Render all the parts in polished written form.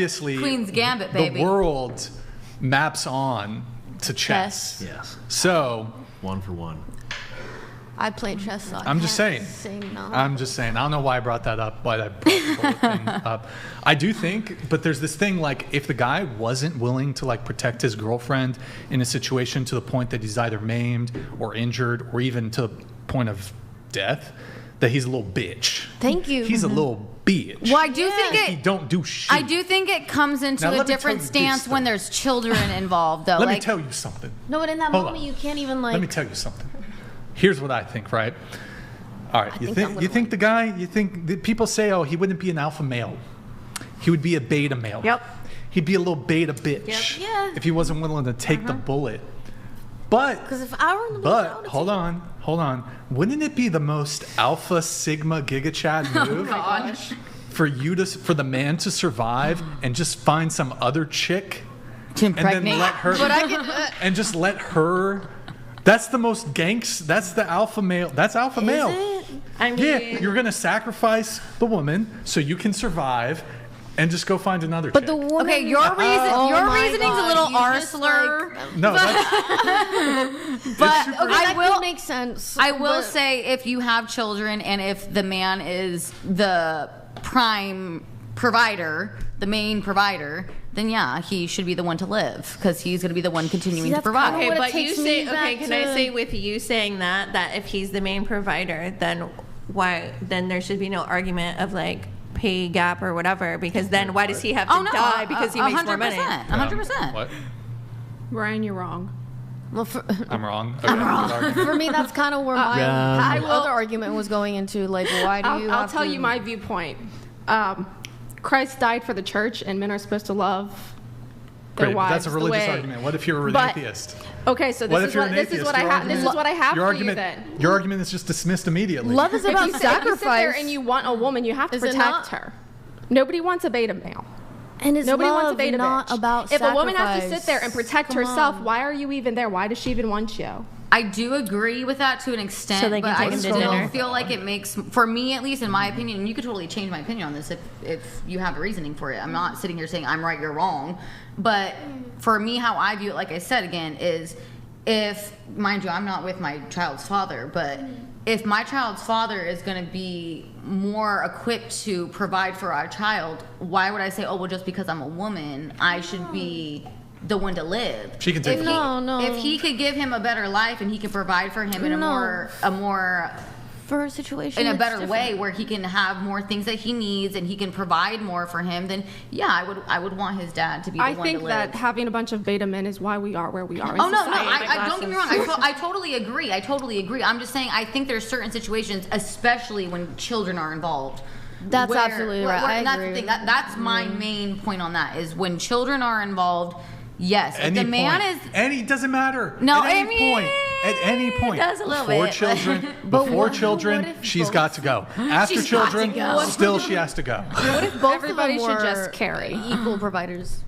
obviously Queen's Gambit, baby. The world maps on to chess. Yes. So 1 for 1. I play chess. So I'm just saying. I'm just saying. I don't know why I brought that up. Why I brought the bullet thing up. I do think, but there's this thing like if the guy wasn't willing to like protect his girlfriend in a situation to the point that he's either maimed or injured or even to the point of death, that he's a little bitch. Thank you. He's a little bitch. Well, I do think he don't do shit. I do think it comes into Now, a let me different tell you stance this, when though. there's children involved, though. Let like, me tell you something. No, but in that Hold moment, on. you can't even like. Let me tell you something. Here's what I think, right? All right, you think the guy, people say, oh, he wouldn't be an alpha male. He would be a beta male. Yep. He'd be a little beta bitch if he wasn't willing to take the bullet. But, because if I were in the bullet, hold on. Wouldn't it be the most alpha sigma giga chad move for the man to survive and just find some other chick and then let her and just let her? That's the most that's the alpha male. That's alpha male. It? I mean, Yeah, you're gonna sacrifice the woman so you can survive, and just go find another. But chick. the woman. Okay, your reasoning's a little R slur. No, that's, But super that will make sense. I will say if you have children and if the man is the prime provider, the main provider, then yeah, he should be the one to live because he's going to be the one continuing to provide. Okay, what it but you takes say, me okay, back can I to- say with you saying that if he's the main provider, then then there should be no argument of like pay gap or whatever, because then why does he have to die because he makes more money? 100%. What? Ryan, you're wrong. Well, I'm wrong. Okay. for me, that's kind of where my other argument was going into. Like, why do you? I'll tell you my viewpoint. Christ died for the church, and men are supposed to love their Great, but wives. that's a religious the way. argument. What if you're an atheist? Okay, so this is what I have. This is what I have for you then. Your argument is just dismissed immediately. Love is about If you sit there sacrifice. and you want a woman, you have to Is it protect not? her. Nobody wants a beta male. And it's Nobody love, wants a beta not bitch. about If a woman has to sacrifice. sit there and protect Come herself, on. why are you even there? Why does she even want you? I do agree with that to an extent, So they can but take I him to still dinner. feel like it makes, for me at least, in my opinion, and you could totally change my opinion on this if you have a reasoning for it. I'm not sitting here saying I'm right, you're wrong, but for me, how I view it, like I said again, is if, mind you, I'm not with my child's father, but if my child's father is going to be more equipped to provide for our child, why would I say, oh, well, just because I'm a woman, I should be the one to live? She can take If he could give him a better life and he can provide for him in a more for a situation in a it's better different. way where he can have more things that he needs and he can provide more for him, then yeah, I would want his dad to be the I one think to live. that having a bunch of beta men is why we are where we are in Oh no, society. I don't get me wrong. I totally agree. I'm just saying I think there's certain situations, especially when children are involved. That's absolutely right. I and that's agree. the thing. That's my main point on that is when children are involved. Yes, if the man is. It doesn't matter. No, at any point. It does a little before bit. children, But before what children, if she's both- got to go. After She's got to children, go. still she has to go. What if both Everybody of them should were just carry. equal providers?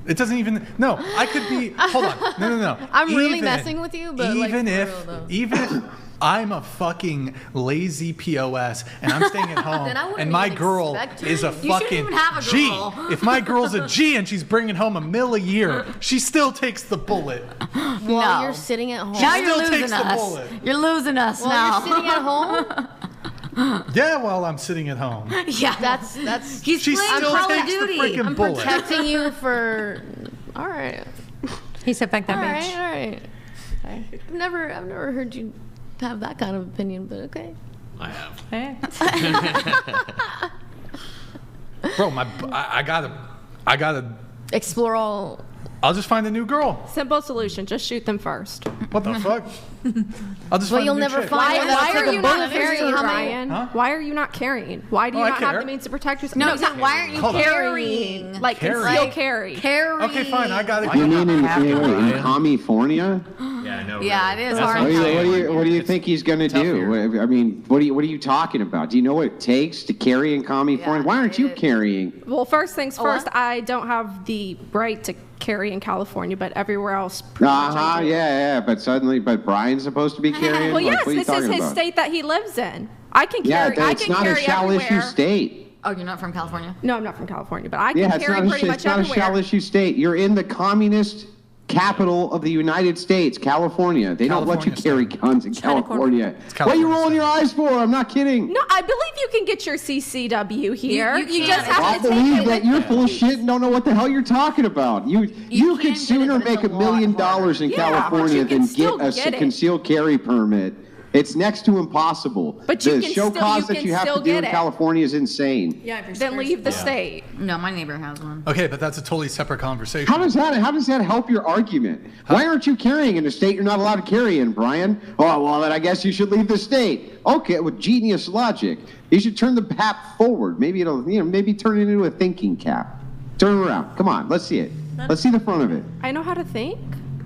It doesn't even. No, I could be. Hold on. No. I'm really messing with you, but even like, if for real, though. even if I'm a fucking lazy POS and I'm staying at home Then I wouldn't and my even girl expect is a You shouldn't fucking even have a G. girl. If my girl's a G and she's bringing home $1 million a year, she still takes the bullet. While No. you're sitting at home. Now She you're still takes losing the us. bullet. You're losing us While now. you're sitting at home. Yeah, while I'm sitting at home. Yeah, That's he's She playing still Call of takes the Duty. freaking I'm bullet. protecting you for. All right. He said, "Fuck that All bitch." right. I've never heard you have that kind of opinion, but okay. I have. Hey. Bro, I gotta. Explore all. I'll just find a new girl. Simple solution: just shoot them first. What the fuck? I'll just But find you'll a new never chick. find one that'll Why take are a you bullet not for you. carrying, How many- Ryan? Huh? Why are you not carrying? Why do you Oh, I not have care. the means to protect yourself? No, why aren't you Hold on. carrying? Like Carry. conceal carry. Carry. Okay, fine. I gotta. You mean in Ryan. California? Yeah, no. Yeah, really. it is That's hard. what I'm saying. What do you think he's going to tough do? here. I mean, what are you talking about? Do you know what it takes to carry in California? Yeah, Why aren't you it is. carrying? Well, first things Oh, first, what? I don't have the right to carry in California, but everywhere else. pretty much I do. Yeah. But Brian's supposed to be carrying. Well, Like, yes, what are you this is talking his about? state that he lives in. I can Yeah, carry. I it's can not a carry shall everywhere. issue state. Oh, you're not from California? No, I'm not from California, but I can Yeah, carry pretty much it's not a everywhere. shall issue state. You're in the communist capital of the United States, California. They don't let you carry guns in California. What are you rolling your eyes for? I'm not kidding. No, I believe you can get your CCW here. You just can. have I to take believe it that with you're full of shit and don't know what the hell you're talking about. You can could get it, sooner but it's make a $1 million lot in Yeah, California but you can than still get a get it. concealed carry permit. It's next to impossible. But you the can show still- cause you that can you have still to do get in it. California is insane. Yeah, if you're Then leave the Yeah. state. No, my neighbor has one. Okay, but that's a totally separate conversation. How does that help your argument? Why aren't you carrying in a state you're not allowed to carry in, Brian? Oh, well, then I guess you should leave the state. Okay, with genius logic. You should turn the cap forward. Maybe it'll, maybe turn it into a thinking cap. Turn it around. Come on, let's see it. Let's see the front of it. I know how to think?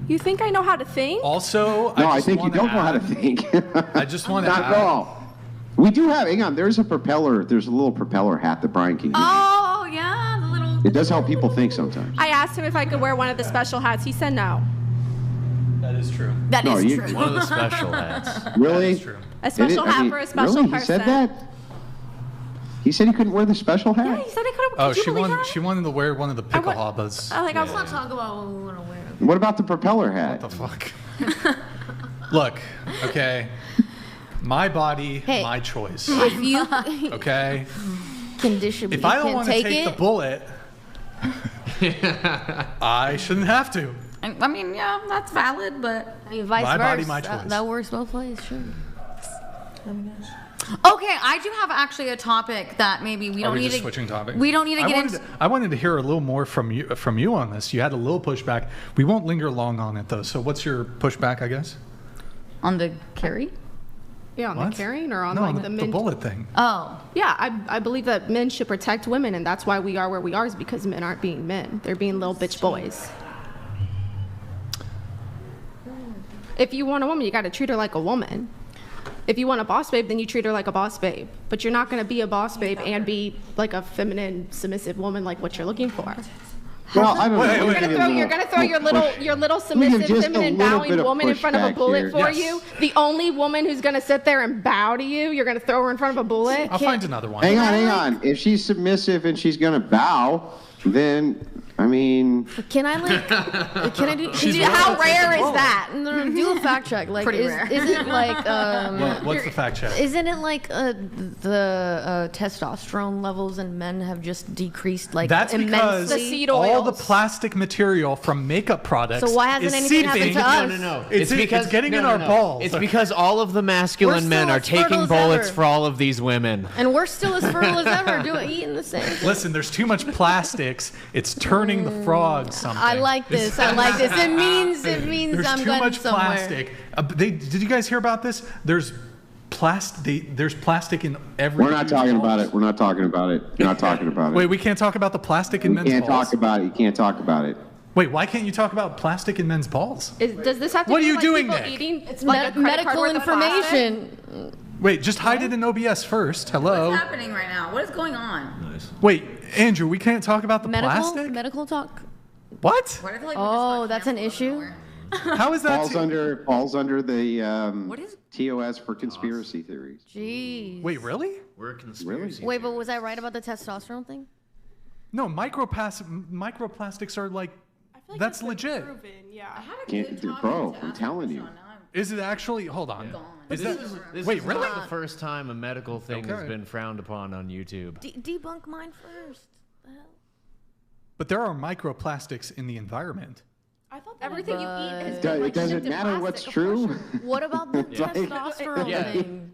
You think I know how to think? Also, No, I just think you wanna don't know how to add- think. I just want to Not add. at all. We do have, hang on, there's a little propeller hat that Brian can use. Oh, yeah, the little... It does help people think sometimes. I asked him if I could wear one of the special hats. He said no. That is true. That No, is you- true. One of the special hats. Really? That's true. A special hat for a special really? person. He said that? He said he couldn't wear the special hat? Yeah, he said I couldn't. Oh, could you she believe wanted that? she wanted to wear one of the pickle hobbas. I Let's not talk about what we want to wear. What about the propeller hat? What the fuck? Look, okay. My body, Hey. my choice. If you Okay. condition, If I don't can want to take take it. the bullet, I shouldn't have to. I mean, yeah, that's valid, but... I mean, vice My versa. body, my choice. That works both ways, sure. Okay, I do have actually a topic that maybe we Are don't we need just to... switching topics? We don't need to get into... I wanted to hear a little more from you on this. You had a little pushback. We won't linger long on it though. So what's your pushback, I guess? On the carry? Yeah, on What? the carrying or on No, like the the men. bullet thing. Oh. Yeah, I believe that men should protect women, and that's why we are where we are, is because men aren't being men. They're being little bitch boys. If you want a woman, you got to treat her like a woman. If you want a boss babe, then you treat her like a boss babe. But you're not going to be a boss babe and be like a feminine, submissive woman like what you're looking for. Well, I don't know. Wait, You're gonna throw your little submissive, just a feminine, little bowing bit of woman in front of a pushback bullet here. for Yes. you. The only woman who's gonna sit there and bow to you, you're gonna throw her in front of a bullet. I'll find another one. Hang on. If she's submissive and she's going to bow, then, I mean, Can I can I do? How rare is that? No, do a fact check. Like, Pretty rare. isn't like What's the fact check? isn't it like the testosterone levels in men have just decreased like That's because The immensely? seed all the oils. plastic material from makeup products So why hasn't is anything happened seeping. to us? No. It's getting in our balls. It's because all of the masculine We're men still are as fertile taking as bullets ever. for all of these women. And we're still as fertile as ever, eating the same. Listen, there's too much plastics. It's turning the frogs something. I like this. I like this. It means There's I'm too going much somewhere. plastic. Did you guys hear about this? There's plastic in every. we're not talking about it. We're not talking about it. You're not talking about it. Wait, we can't talk about the plastic in You men's can't balls. talk about it. You can't talk about it. Wait, why can't you talk about plastic in men's balls? Does this have to What do are you with, doing, people Nick? eating? It's like a credit card medical worth of plastic? information. Wait, just hide it in OBS first. Hello. What's happening right now? What is going on? Nice. Wait, Andrew, we can't talk about the plastic. Medical talk. What? Why do I feel like we Oh, just got that's an canceled out of issue? nowhere? How is that? Falls under the What is- TOS for conspiracy theories. Jeez. Wait, really? We're a conspiracy. Wait, but was I right about the testosterone thing? No, microplastics are like. That's legit. Yeah. I had a Can't good do- topic bro, to I'm ask telling you. you. Now I'm Is it actually? Hold on. gone. Is This that? is- This Wait, is really? not the first time a medical thing has Okay. been frowned upon on YouTube. Debunk mine first. The hell? But there are microplastics in the environment. I thought everything you eat has It been like doesn't shipped in matter plastic, what's of true. course. What about the testosterone Yeah. thing?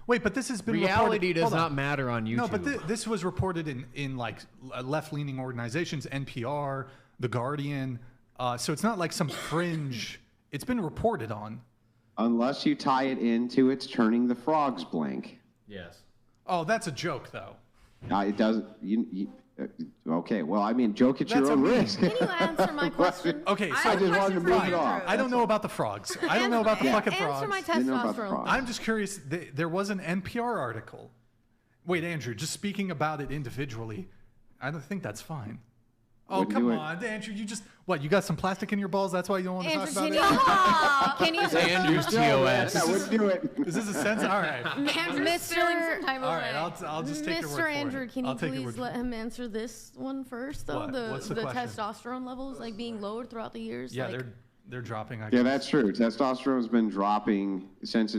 Wait, but this has been Reality reported, does hold on. not matter on YouTube. No, but this was reported in like left-leaning organizations, NPR, The Guardian. So it's not like some fringe. It's been reported on. Unless you tie it into it's turning the frogs blank. Yes. Oh, that's a joke, though. It doesn't. Okay, well, I mean, joke at That's your a own meme. risk. Can you answer my question? Okay, so I just wanted to move it off. I don't know about the frogs. I don't know about the fucking frogs. Answer my You know about the testosterone. frogs. I'm just curious. There was an NPR article. Wait, Andrew, just speaking about it individually, I don't think that's fine. Oh, Wouldn't come do it. on, Andrew. You got some plastic in your balls? That's why you don't want to talk Andrew, about it? can you Andrew's TOS. I wouldn't do it. Is this a sense? All right. Andrew's feeling some type of All right, way. I'll just take your word for Mr. Andrew, it. can you I'll take your word please for let it. him answer this one first, though? What? What's the the question? testosterone levels like being lowered throughout the years. Yeah, like, they're dropping. I Yeah, guess. that's true. Testosterone's been dropping since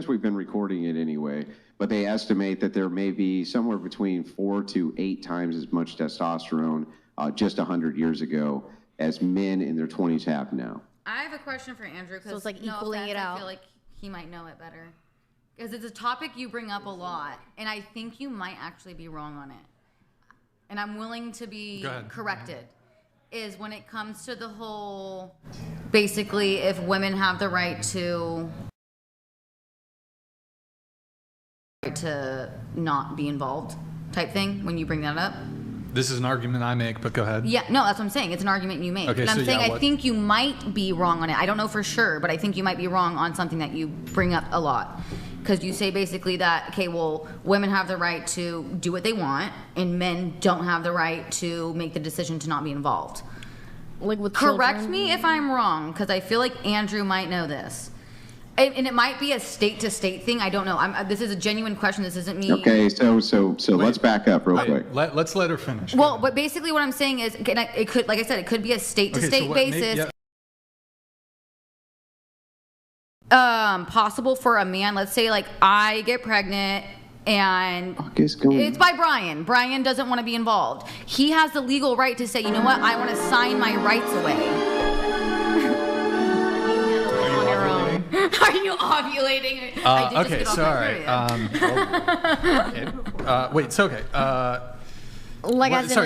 we've been recording it anyway. But they estimate that there may be somewhere between 4 to 8 times as much testosterone just 100 years ago as men in their 20s have now. I have a question for Andrew. So it's like no equaling offense, it out. I feel like he might know it better. Because it's a topic you bring up a lot, and I think you might actually be wrong on it. And I'm willing to be corrected. Is when it comes to the whole, basically, if women have the right to not be involved type thing, when you bring that up. This is an argument I make, but go ahead. Yeah, no, that's what I'm saying. It's an argument you make. Okay, and I'm so saying yeah, I think you might be wrong on it. I don't know for sure, but I think you might be wrong on something that you bring up a lot. Because you say basically that, okay, well, women have the right to do what they want, and men don't have the right to make the decision to not be involved. like with Correct children. me if I'm wrong, because I feel like Andrew might know this. And it might be a state-to-state thing. I don't know. This is a genuine question. This isn't me. Okay, so let's back up real quick. Let's let her finish. Well, but basically what I'm saying is, it could, like I said, it could be a state-to-state basis. Possible for a man. Let's say, like, I get pregnant and it's by Brian. Brian doesn't want to be involved. He has the legal right to say, you know what, I want to sign my rights away. Are you ovulating? Okay, so all right. Wait, it's okay.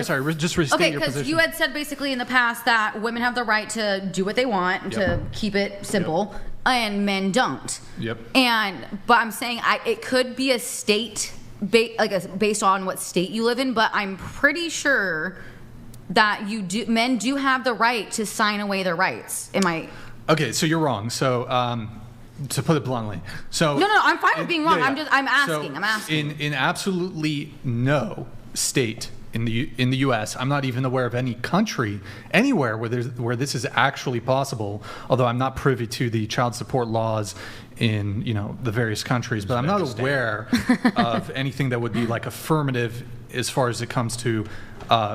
Sorry. Just restate your position. Because you had said basically in the past that women have the right to do what they want, and to keep it simple, and men don't. Yep. But I'm saying it could be a state, based on what state you live in. But I'm pretty sure that men do have the right to sign away their rights. Am I? Okay, so you're wrong. So, to put it bluntly, so no, I'm fine with being wrong. Yeah. I'm asking. So I'm asking. In absolutely no state in the U.S., I'm not even aware of any country anywhere where this is actually possible. Although I'm not privy to the child support laws in the various countries, but I'm not aware of anything that would be like affirmative as far as it comes to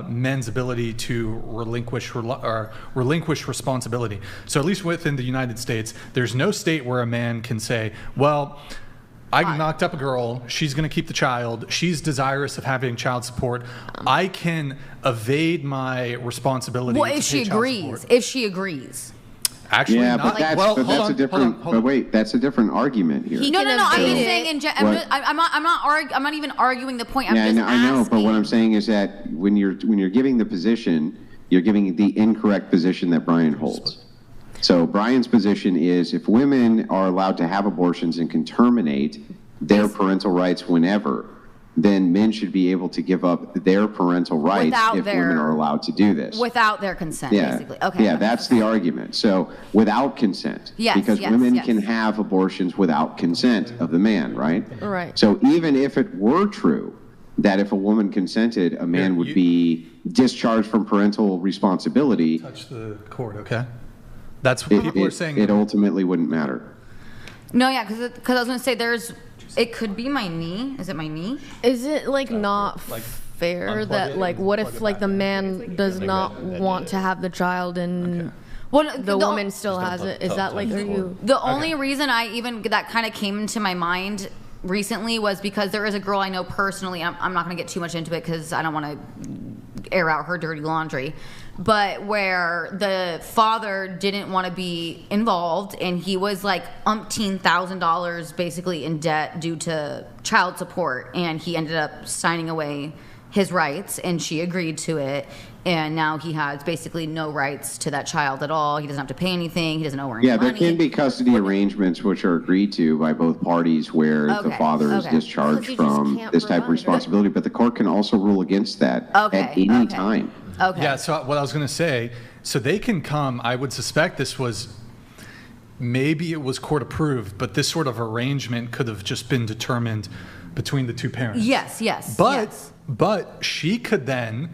men's ability to relinquish responsibility. So at least within the United States, there's no state where a man can say, well, I knocked up a girl, she's going to keep the child, she's desirous of having child support, I can evade my responsibility to pay child support. If she agrees. Actually, yeah, not. but that's a different argument here. No. I'm just saying. I'm not even arguing the point. I'm just asking. I know. But what I'm saying is that when you're giving the position, you're giving the incorrect position that Brian holds. So Brian's position is if women are allowed to have abortions and can terminate their parental rights whenever, then men should be able to give up their parental rights if women are allowed to do this. Without their consent, basically. Okay. Yeah, that's the argument. So without consent. Because women can have abortions without consent of the man, right? Right. So even if it were true that if a woman consented, a man would be discharged from parental responsibility. Touch the cord, okay? That's what people are saying. It ultimately wouldn't matter. No, yeah, because I was going to say it could be my knee. Is it my knee? Is it not fair that what if the man does not want to have the child and the woman still has it? Is that are you? The only reason that kind of came into my mind recently was because there is a girl I know personally. I'm not going to get too much into it because I don't want to air out her dirty laundry. But where the father didn't want to be involved and he was like $1,000 basically in debt due to child support, and he ended up signing away his rights and she agreed to it, and now he has basically no rights to that child at all. He doesn't have to pay anything. He doesn't owe her any money. Yeah, there can be custody arrangements which are agreed to by both parties where the father is discharged from this type of responsibility, but the court can also rule against that at any time. Okay. Yeah, so what I was going to say, so they can come, I would suspect maybe it was court approved, but this sort of arrangement could have just been determined between the two parents. Yes. But she could then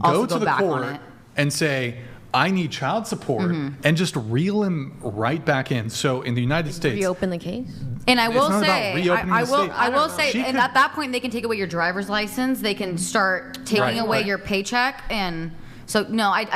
go to the court and say, I need child support, and just reel him right back in. So in the United States, reopen the case. And I will not about say, reopening I the will, state. I will say, She and could- at that point, they can take away your driver's license. They can start taking Right. away your paycheck, and so no, I